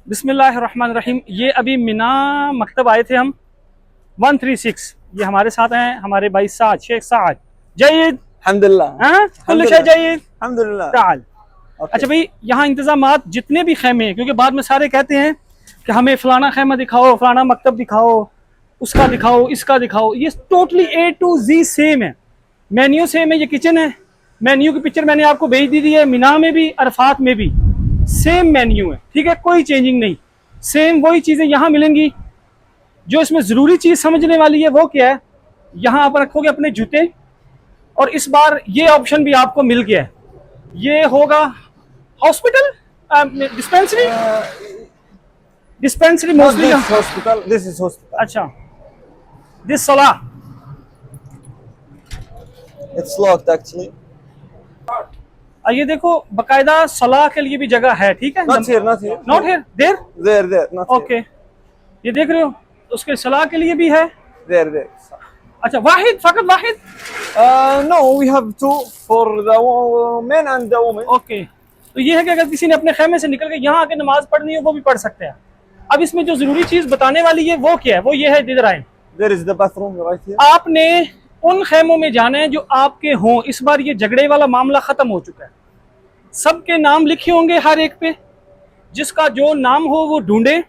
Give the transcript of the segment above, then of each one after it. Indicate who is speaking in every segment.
Speaker 1: बिस्मिल्लाहिर्रहमानिर्रहीम। ये अभी मिना मकतब आए थे हम 136। ये हमारे साथ हैं हमारे भाई साद शेख साद जयीद ताल। अच्छा भाई, यहाँ इंतजामात जितने भी खेमे हैं, क्योंकि बाद में सारे कहते हैं कि हमें फलाना खेमा दिखाओ, फलाना मकतब दिखाओ, उसका दिखाओ, इसका दिखाओ। ये totally A to Z same है, मेन्यू सेम है। ये किचन है, मेन्यू की पिक्चर मैंने आपको भेज दी है। मिना में भी अरफात में भी सेम मेन्यू है, ठीक है, कोई चेंजिंग नहीं। सेम वही चीजें यहाँ मिलेंगी। जो इसमें जरूरी चीज समझने वाली है वो क्या है, यहाँ आप रखोगे अपने जूते, और इस बार ये ऑप्शन भी आपको मिल गया है। ये होगा hospital, dispensary mostly
Speaker 2: hospital. This is hospital.
Speaker 1: अच्छा, दिस सलाह
Speaker 2: इट्स लॉक्ड एक्चुअली।
Speaker 1: ये देखो बकायदा सलाह के लिए भी जगह है, ठीक है।
Speaker 2: Not here there not
Speaker 1: okay, ये देख रहे हो, उसके सलाह के लिए भी है।
Speaker 2: देयर
Speaker 1: अच्छा, वाहिद, फकत वाहिद।
Speaker 2: No, we have to for the men and the women.
Speaker 1: Okay, तो ये है कि अगर किसी ने अपने खेमे से निकल के यहाँ आके नमाज पढ़नी है वो भी पढ़ सकते हैं। अब इसमें जो जरूरी चीज बताने वाली है वो क्या है, वो ये है, इधर आए।
Speaker 2: There is the bathroom right here.
Speaker 1: आपने उन खेमों में जाना है जो आपके हों। इस बार ये झगड़े वाला मामला खत्म हो चुका है। सबके नाम लिखे होंगे हर एक पे, जिसका जो नाम हो वो ढूंढे,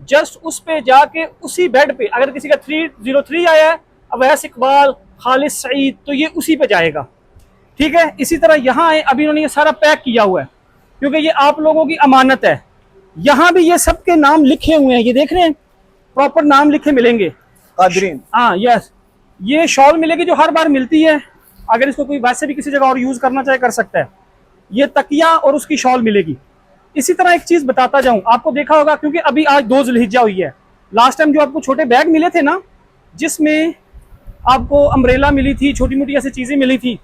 Speaker 1: जस्ट उस पे जाके उसी बेड पे, अगर किसी का 303 आया है, अवैस इकबाल, खालिद सईद, तो ये उसी पे जाएगा, ठीक है। इसी तरह यहाँ आए, अभी उन्होंने ये सारा पैक किया हुआ है क्योंकि ये आप लोगों की अमानत है। यहाँ भी ये सबके नाम लिखे हुए हैं, ये देख रहे हैं, प्रॉपर नाम लिखे मिलेंगे।
Speaker 2: कादरीन,
Speaker 1: हाँ, यस। ये शॉल मिलेगी जो हर बार मिलती है, अगर इसको कोई वैसे भी किसी जगह और यूज करना चाहे कर सकता है। ये तकिया और उसकी शॉल मिलेगी। इसी तरह एक चीज बताता जाऊं, आपको देखा होगा क्योंकि अभी आज 2 ज़ुल्हिज्जा हुई है। लास्ट टाइम जो आपको छोटे बैग मिले थे ना, जिसमें आपको अम्ब्रेला मिली थी, छोटी मोटी ऐसी चीजें मिली थी,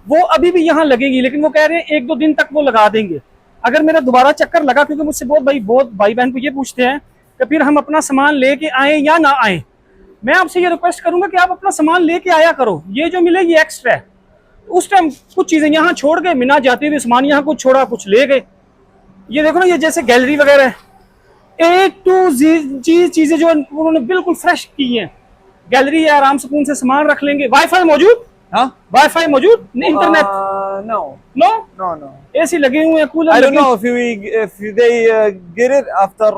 Speaker 1: वो अभी भी यहाँ लगेगी, लेकिन वो कह रहे हैं 1-2 दिन तक वो लगा देंगे। अगर मेरा दोबारा चक्कर लगा, क्योंकि मुझसे बहुत भाई बहन को ये पूछते हैं कि फिर हम अपना सामान लेके आए या ना आए, मैं आपसे ये रिक्वेस्ट करूंगा कि आप अपना सामान लेके आया करो। ये जो मिले ये एक्स्ट्रा है। उस टाइम कुछ चीजें यहाँ छोड़ गए, मिना जाते हुए सामान यहाँ कुछ छोड़ा, कुछ ले गए। ये देखो ना, ये जैसे गैलरी वगैरह है, A to Z चीजें जो उन्होंने बिल्कुल फ्रेश की हैं। गैलरी है, आराम सुकून से सामान रख लेंगे। वाईफाई मौजूद,
Speaker 2: हाँ,
Speaker 1: वाईफाई मौजूद, इंटरनेट
Speaker 2: नो
Speaker 1: एसी लगे हुए हैं, कूलर
Speaker 2: I don't
Speaker 1: लगे।
Speaker 2: know if they get it after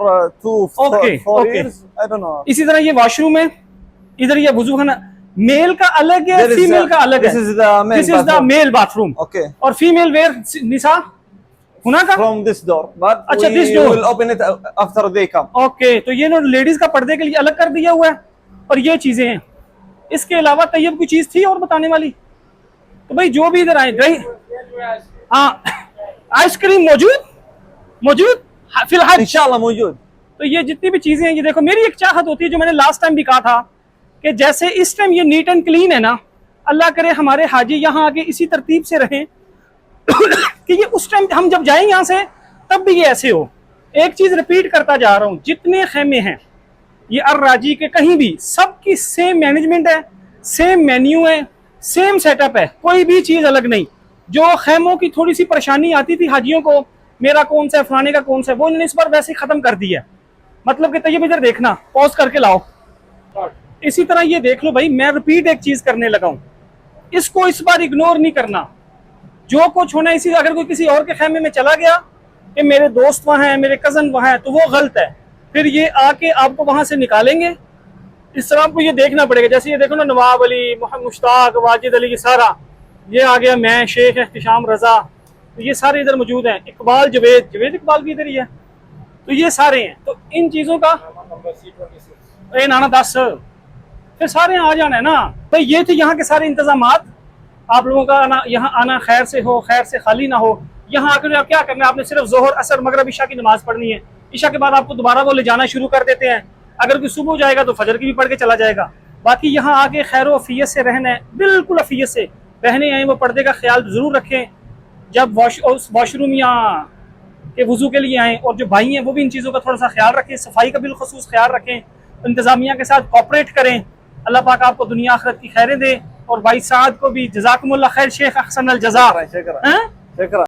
Speaker 2: 2-4 years. I don't know.
Speaker 1: इसी तरह ये वॉशरूम है, इधर ये वुजू खाना। मेल का अलग है, फीमेल का अलग है।
Speaker 2: This is the
Speaker 1: male bathroom.
Speaker 2: Okay.
Speaker 1: और फीमेल वेयर निशा हुना का
Speaker 2: From this door, but
Speaker 1: अच्छा,
Speaker 2: we
Speaker 1: this door
Speaker 2: will open it after they come.
Speaker 1: Okay, तो ये लेडीज का पर्दे के लिए अलग कर दिया हुआ है, और ये चीजें हैं। इसके अलावा तैयब कोई चीज थी और बताने वाली? तो भाई जो भी इधर आए, दही, हाँ, आइसक्रीम मौजूद फिलहाल
Speaker 2: इंशाल्लाह मौजूद।
Speaker 1: तो ये जितनी भी चीजें हैं, ये देखो, मेरी एक चाहत होती है जो मैंने लास्ट टाइम भी कहा था कि जैसे इस टाइम ये नीट एंड क्लीन है ना, अल्लाह करे हमारे हाजी यहाँ आगे इसी तरतीब से रहें कि ये उस टाइम हम जब जाएं यहाँ से तब भी ये ऐसे हो। एक चीज रिपीट करता जा रहा हूँ, जितने खेमे हैं ये अर्राजी के कहीं भी, सबकी सेम मैनेजमेंट है, सेम मेन्यू है, सेम सेटअप है, कोई भी चीज अलग नहीं। जो खेमों की थोड़ी सी परेशानी आती थी हाजियों को, मेरा कौन सा है, फलाने का कौन सा है, वो इन्होंने इस बार वैसे ही खत्म कर दिया है। मतलब कि तैयब इधर देखना, पॉज करके लाओ। इसी तरह ये देख लो भाई, मैं रिपीट एक चीज करने लगा हूं, इसको इस बार इग्नोर नहीं करना। जो कुछ होना इसी, अगर कोई किसी और के खेमे में चला गया कि मेरे दोस्त वहां हैं, मेरे कजन वहां हैं, तो वो गलत है। फिर ये आके आपको वहां से निकालेंगे। इस तरह आपको ये देखना पड़ेगा। जैसे ये देखो ना, नवाब अली, मुश्ताक, वाजिद अली, ये सारा ये आ गया, मैं, शेख एहतिशाम रजा, तो ये सारे इधर मौजूद हैं। इकबाल, जवेद इकबाल भी इधर ही है। तो ये सारे हैं। तो इन चीजों का नाना 10 फिर सारे आ जाना है ना। तो ये थे यहाँ के सारे इंतजामात। आप लोगों का आना, यहाँ आना खैर से हो, खैर से खाली ना हो। यहाँ आकर आप क्या करना है, आपने सिर्फ जोहर, असर, मगरिब, इशा की नमाज पढ़नी है। इशा के बाद आपको दोबारा वो ले जाना शुरू कर देते हैं। अगर कोई सुबह जाएगा तो फजर की भी पढ़ के चला जाएगा। बाकी यहाँ आके खैर अफियत से रहना है, बिल्कुल अफियत से रहने आए। वो पर्दे का ख्याल जरूर रखें जब वॉशरूम या के वजू के लिए आए। और जो भाई हैं वो भी इन चीज़ों का थोड़ा सा ख्याल रखें, सफाई का बिलखसूस ख्याल रखें, इंतजामिया के साथ कॉपरेट करें। अल्लाह पाक आपको दुनिया आखिरत की खैरें दे। और भाई साद को भी जज़ाकुमुल्लाह खैर, शेख अहसन अल जज़ा।